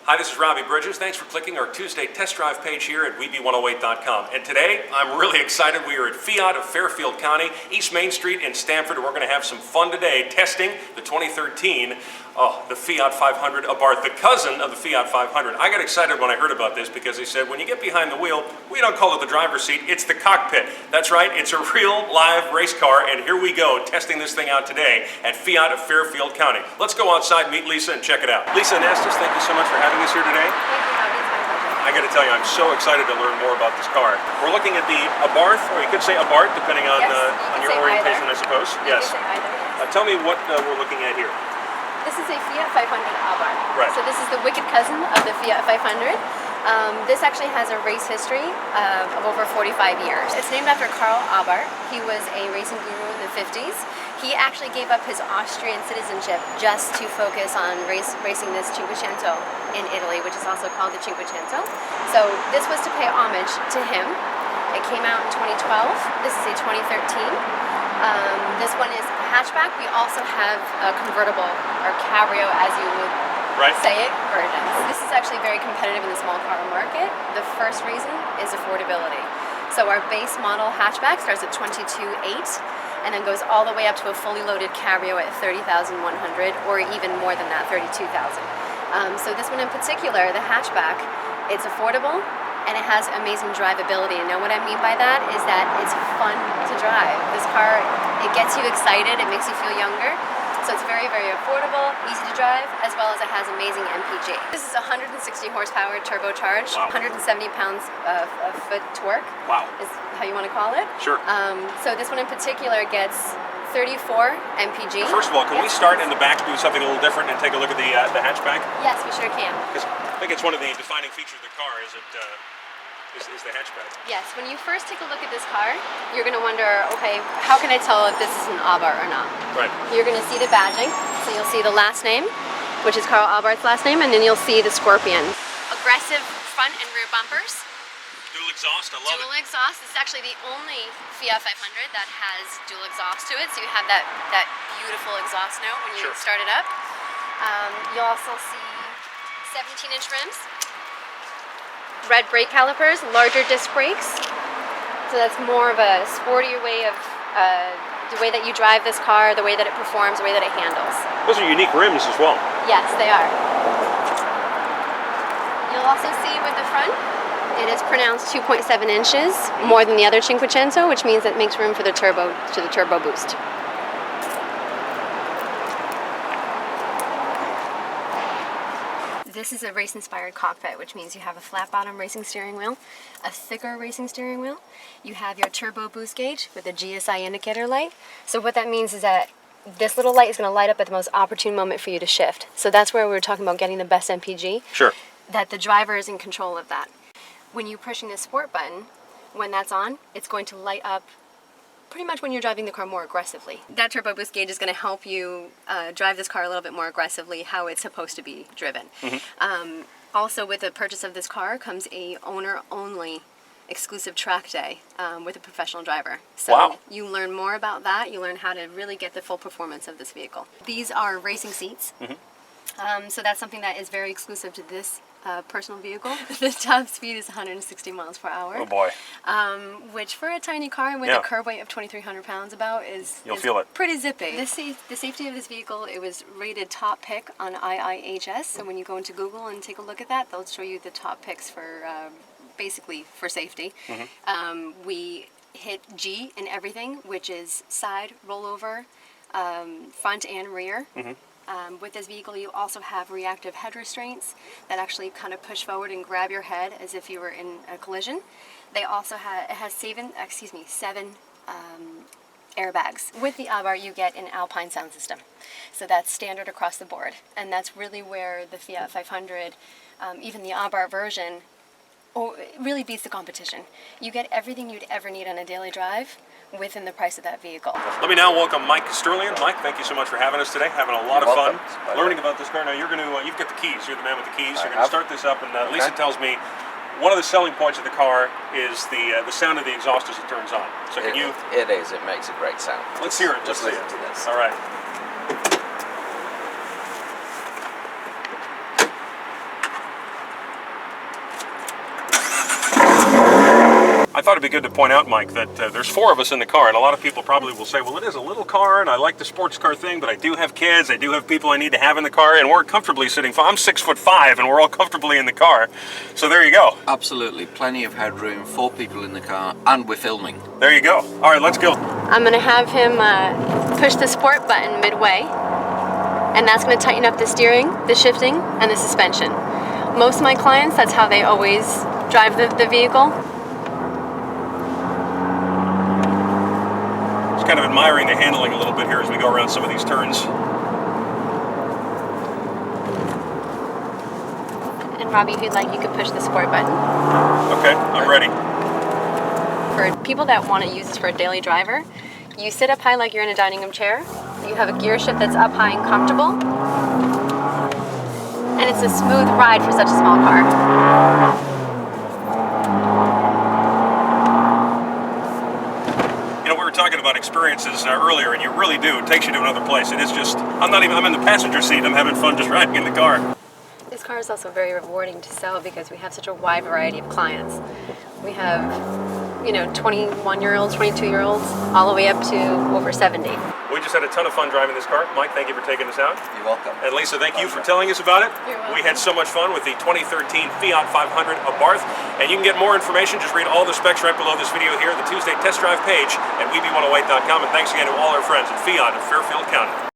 Hi, this is Robby Bridges. Thanks for clicking our Tuesday test drive page here at WEBE108.com. And today, I'm really excited. We are at Fiat of Fairfield County, East Main Street in Stamford. We're going to have some fun today testing the 2013 the Fiat 500 Abarth, the cousin of the Fiat 500. I got excited when I heard about this because they said, when you get behind the wheel, we don't call it the driver's seat, it's the cockpit. That's right, it's a real live race car, and here we go, testing this thing out today at Fiat of Fairfield County. Let's go outside, meet Lisa, and check it out. Lisa and Estes, thank you so much for having us here today. Thank you, Robby. It's my pleasure. I got to tell you, I'm so excited to learn more about this car. We're looking at the Abarth, or you could say Abarth, depending on, on your orientation, I suppose. Yes. You can say either. Tell me what we're looking at here. This is a Fiat 500 Abarth. Right. So this is the wicked cousin of the Fiat 500. This actually has a race history of over 45 years. It's named after Karl Abrath. He was a racing guru in the 50s. He actually gave up his Austrian citizenship just to focus on racing this Cinquecento in Italy, which is also called the Cinquecento. So this was to pay homage to him. It came out in 2012. This is a 2013. This one is a hatchback. We also have a convertible, or cabrio as you would say it, version. This is actually very competitive in the small car market. The first reason is affordability. So our base model hatchback starts at $22,800 and then goes all the way up to a fully loaded cabrio at $30,100 or even more than that, $32,000. So this one in particular, the hatchback, it's affordable and it has amazing drivability. And now what I mean by that is that it's fun to drive. This car, it gets you excited, it makes you feel younger. So it's very, very affordable, easy to drive, as well as it has amazing MPG. This is 160 horsepower turbocharged, 170 pounds of foot torque, is how you want to call it. Sure. So this one in particular gets 34 MPG. First of all, can we start in the back, do something a little different, and take a look at the hatchback? Yes, we sure can. Because I think it's one of the defining features of the car is the hatchback. Yes, when you first take a look at this car, you're going to wonder, okay, how can I tell if this is an Abarth or not? Right. You're going to see the badging, so you'll see the last name, which is Karl Abrath's last name, and then you'll see the Scorpion. Aggressive front and rear bumpers. Dual exhaust, I love it. Dual exhaust. This is actually the only Fiat 500 that has dual exhaust to it, so you have that beautiful exhaust note when you start it up. You'll also see 17-inch rims. Red brake calipers, larger disc brakes. So that's more of a sportier way of the way that you drive this car, the way that it performs, the way that it handles. Those are unique rims as well. Yes, they are. You'll also see with the front, it is pronounced 2.7 inches, more than the other Cinquecento, which means it makes room for the turbo boost. This is a race-inspired cockpit, which means you have a flat-bottom racing steering wheel, a thicker racing steering wheel. You have your turbo boost gauge with a GSI indicator light. So what that means is that this little light is going to light up at the most opportune moment for you to shift. So that's where we were talking about getting the best MPG. Sure. That the driver is in control of that. When you're pushing the sport button, when that's on, it's going to light up pretty much when you're driving the car more aggressively. That turbo boost gauge is going to help you drive this car a little bit more aggressively, how it's supposed to be driven. Also, with the purchase of this car comes a owner-only exclusive track day with a professional driver. So you learn more about that. You learn how to really get the full performance of this vehicle. These are racing seats. So that's something that is very exclusive to this personal vehicle. The top speed is 160 miles per hour. Oh boy. Which for a tiny car with a curb weight of 2,300 pounds is feel it. Pretty zippy. The safety of this vehicle, it was rated top pick on IIHS. So when you go into Google and take a look at that, they'll show you the top picks for basically for safety. We hit G in everything, which is side, rollover, front and rear. With this vehicle, you also have reactive head restraints that actually kind of push forward and grab your head as if you were in a collision. They also have 7 airbags. With the Abarth, you get an Alpine sound system. So that's standard across the board. And that's really where the Fiat 500, even the Abarth version, it really beats the competition. You get everything you'd ever need on a daily drive within the price of that vehicle. Let me now welcome Mike Sterling. Mike, thank you so much for having us today. Having a lot of fun learning about this car. Now you're going to, you've got the keys. You're the man with the keys. You're going to start this up, and Lisa tells me one of the selling points of the car is the sound of the exhaust as it turns on. So can you? It is. It makes a great sound. Let's hear it. Just listen to this. All right. thought it'd be good to point out, Mike, that there's 4 of us in the car, and a lot of people probably will say, well, it is a little car, and I like the sports car thing, but I do have kids, I do have people I need to have in the car, and we're comfortably sitting. I'm 6'5", and we're all comfortably in the car. So there you go. Absolutely, plenty of headroom, 4 people in the car, and we're filming. There you go. All right, let's go. I'm gonna have him push the sport button midway, and that's gonna tighten up the steering, the shifting, and the suspension. Most of my clients, that's how they always drive the vehicle. Just kind of admiring the handling a little bit here as we go around some of these turns. And Robby, if you'd like, you could push the sport button. Okay, I'm ready. For people that want to use this for a daily driver, you sit up high like you're in a dining room chair. You have a gear shift that's up high and comfortable. And it's a smooth ride for such a small car. You know, we were talking about experiences earlier, and you really do. It takes you to another place. It is just, I'm in the passenger seat. I'm having fun just riding in the car. This car is also very rewarding to sell because we have such a wide variety of clients. We have, 21-year-olds, 22-year-olds, all the way up to over 70. We just had a ton of fun driving this car. Mike, thank you for taking us out. You're welcome. And Lisa, thank you for telling us about it. You're welcome. We had so much fun with the 2013 Fiat 500 Abarth. And you can get more information. Just read all the specs right below this video here, the Tuesday test drive page at WEBE108.com. And thanks again to all our friends at Fiat of Fairfield County.